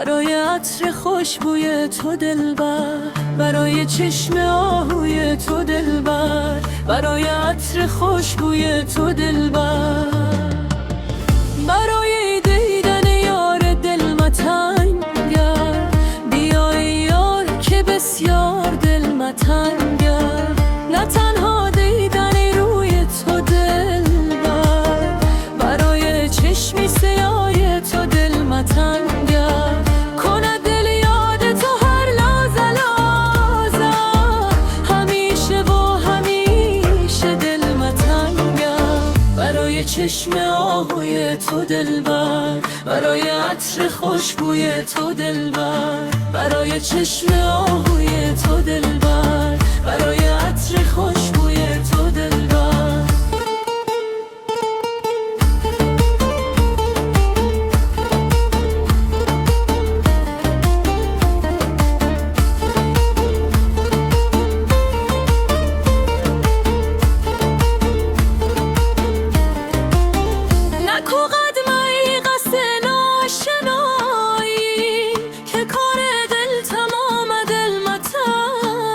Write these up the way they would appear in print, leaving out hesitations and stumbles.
برای عطر خوشبوی تو دلبر، برای چشم آهوی تو دلبر، برای عطر خوشبوی تو دلبر، برای دیدن یار دلمتنگر. بیای یار که بسیار دلمتنگر، نه تنها دیدن روی تو دلبر، برای چشمی سیاه تو دلمتنگر. کند دل یاد تو هر لحظه لحظه، همیشه و همیشه دلمتنگر. برای چشم آهوی تو دلبر، برای عطر خوشبوی تو دلبر، برای چشم آهوی تو دلبر، برای عطر خوشبوی تو دلبر. نکو قدمه قصد ناشنایی، که کار دل تمام دلمتنگر.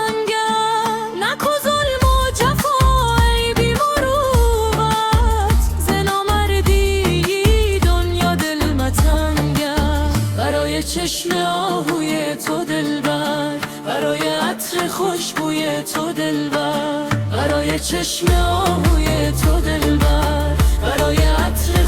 نکو ظلم و جفای بی مروت، ز نامردی دنیا دلمتنگر. برای چشم آهوی تو دلبر، برای عطر خوشبوی تو دلبر، برای چشم آهوی تو دلبر، برای عطر